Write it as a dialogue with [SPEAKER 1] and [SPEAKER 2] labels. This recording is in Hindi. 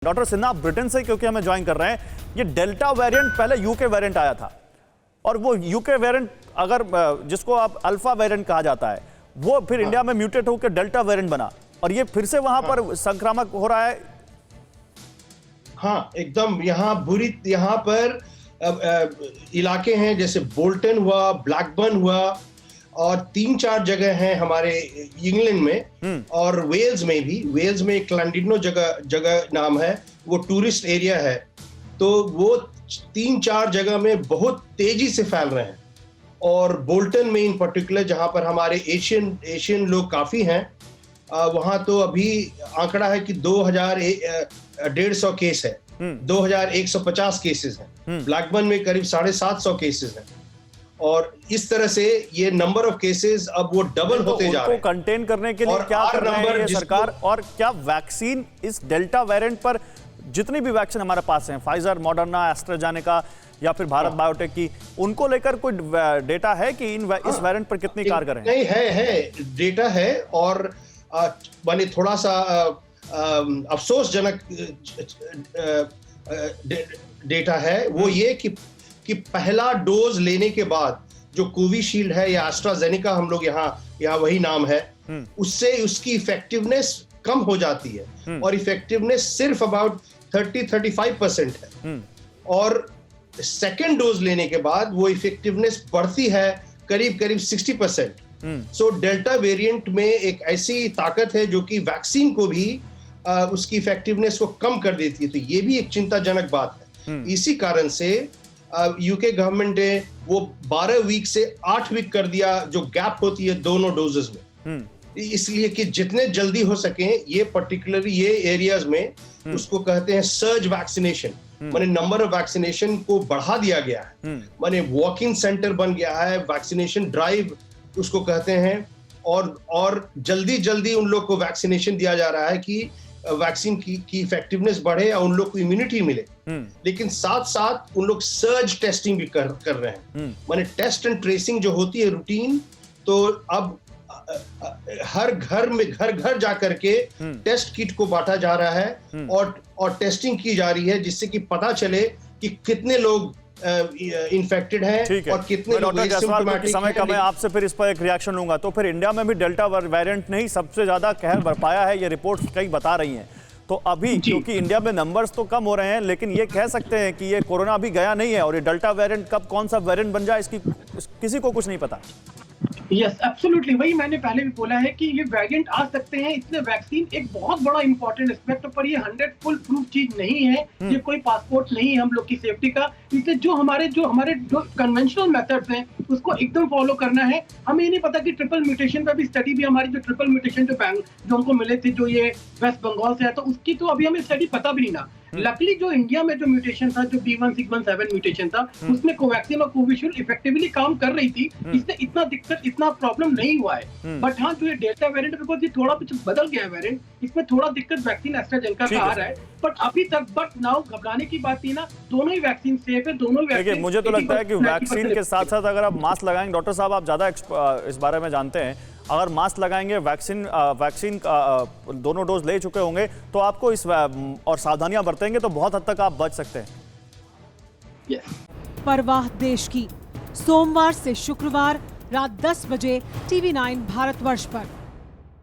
[SPEAKER 1] डॉक्टर सिन्हा, आप ब्रिटेन से क्योंकि हमें ज्वाइन कर रहे हैं, ये डेल्टा वेरिएंट पहले यूके वेरिएंट आया था और वो यूके वेरिएंट अगर जिसको आप अल्फा वेरिएंट कहा जाता है वो फिर इंडिया में म्यूटेट होकर डेल्टा वेरिएंट बना और ये फिर से वहां पर संक्रामक हो रहा है।
[SPEAKER 2] हाँ, एकदम। यहाँ पर इलाके हैं जैसे बोल्टन हुआ, ब्लैकबर्न हुआ और 3-4 जगह हैं हमारे इंग्लैंड में और वेल्स में भी। वेल्स में एक लैंडिनो जगह नाम है, वो टूरिस्ट एरिया है। तो वो 3-4 जगह में बहुत तेजी से फैल रहे हैं और बोल्टन में इन पर्टिकुलर जहां पर हमारे एशियन लोग काफी हैं, वहां तो अभी आंकड़ा है कि 2150 केस है, 2150 केसेस हैं। ब्लैकबर्न में करीब 750 केसेस हैं और इस तरह से ये नंबर ऑफ केसेस अब वो डबल होते जा रहे हैं।
[SPEAKER 1] कंटेन करने के लिए क्या कर रही है सरकार और क्या वैक्सीन इस डेल्टा वेरिएंट पर, जितनी भी वैक्सीन हमारे पास हैं, फाइजर, मॉडर्ना, एस्ट्राजेनेका या फिर भारत बायोटेक की, उनको लेकर कोई डेटा है कि इस वेरिएंट पर कितनी कारगर है?
[SPEAKER 2] नहीं, है डेटा है और माने थोड़ा सा अफसोसजनक डेटा है वो ये कि पहला डोज लेने के बाद जो कोविशील्ड है या एस्ट्राजेनेका, हम लोग यहाँ वही नाम है, उससे उसकी इफेक्टिवनेस कम हो जाती है और इफेक्टिवनेस सिर्फ अबाउट 30-35% है और सेकेंड डोज लेने के बाद वो इफेक्टिवनेस बढ़ती है करीब 60%। सो डेल्टा वेरिएंट में एक ऐसी ताकत है जो कि वैक्सीन को भी उसकी इफेक्टिवनेस को कम कर देती है। तो ये भी एक चिंताजनक बात है। इसी कारण से यूके गवर्नमेंट ने वो 12 वीक से 8 वीक कर दिया जो गैप होती है दोनों डोजेस में, इसलिए कि जितने जल्दी हो सके ये पर्टिकुलरली ये एरियाज में उसको कहते हैं सर्ज वैक्सीनेशन, माने नंबर ऑफ वैक्सीनेशन को बढ़ा दिया गया है, माने वॉक इन सेंटर बन गया है, वैक्सीनेशन ड्राइव उसको कहते हैं और जल्दी उन लोग को वैक्सीनेशन दिया जा रहा है कि वैक्सीन की इफेक्टिवनेस बढ़े और उन लोग को इम्यूनिटी मिले। लेकिन साथ साथ उन लोग सर्ज टेस्टिंग भी कर रहे हैं, माने टेस्ट एंड ट्रेसिंग जो होती है रूटीन, तो अब हर घर जा करके टेस्ट किट को बांटा जा रहा है और टेस्टिंग की जा रही है जिससे कि पता चले कि कितने लोग इन्फेक्टेड हैं और कितने लोग एसिम्प्टोमेटिक
[SPEAKER 1] समय का मैं आपसे फिर इस पर एक रिएक्शन लूंगा। तो फिर इंडिया में भी डेल्टा वेरिएंट ने ही सबसे ज्यादा कहर बरपाया है, ये रिपोर्ट्स कई बता रही हैं। तो अभी क्योंकि इंडिया में नंबर्स तो कम हो रहे हैं, लेकिन ये कह सकते हैं कि ये कोरोना अभी गया नहीं है और ये डेल्टा वेरिएंट कब कौन सा वेरिएंट बन जाए इसकी किसी को कुछ नहीं पता।
[SPEAKER 3] यस, एब्सोल्युटली, वही मैंने पहले भी बोला है कि ये वेरिएंट आ सकते हैं, इसलिए वैक्सीन एक बहुत बड़ा इंपॉर्टेंट एस्पेक्ट, पर ये 100 फुल प्रूफ चीज नहीं है, ये कोई पासपोर्ट नहीं है हम लोग की सेफ्टी का। इसलिए जो हमारे कन्वेंशनल मेथड्स हैं उसको एकदम फॉलो करना है। हमें ये नहीं पता कि ट्रिपल म्यूटेशन पे भी स्टडी भी हमारी, जो ट्रिपल म्यूटेशन जो हमको मिले थे, जो ये वेस्ट बंगाल से है, तो उसकी तो अभी हमें स्टडी पता भी नहीं ना। लकली जो इंडिया में जो म्यूटेशन था, जो B1617 म्यूटेशन था, उसमें कोवैक्सीन और कोविशील्ड इफेक्टिवली काम कर रही थी, इससे इतना प्रॉब्लम नहीं हुआ है। बट हाँ, जो ये डेल्टा वेरिएंट, बिकॉज ये थोड़ा कुछ बदल गया है वेरिएंट, इसमें थोड़ा दिक्कत वैक्सीन एस्ट्राजेनेका का आ रहा है। बट अभी तक, बट नाउ घबराने की बात नहीं ना, दोनों ही वैक्सीन सेफ है, दोनों ही वैक्सीन।
[SPEAKER 1] मुझे तो लगता है कि वैक्सीन के साथ साथ अगर आप मास्क लगाएंगे, डॉक्टर साहब आप ज्यादा इस बारे में जानते हैं, अगर मास्क लगाएंगे, वैक्सीन दोनों डोज ले चुके होंगे तो आपको और सावधानियां बरतेंगे तो बहुत हद तक आप बच सकते हैं।
[SPEAKER 4] परवाह देश की, सोमवार से शुक्रवार रात 10 बजे TV9 भारतवर्ष पर।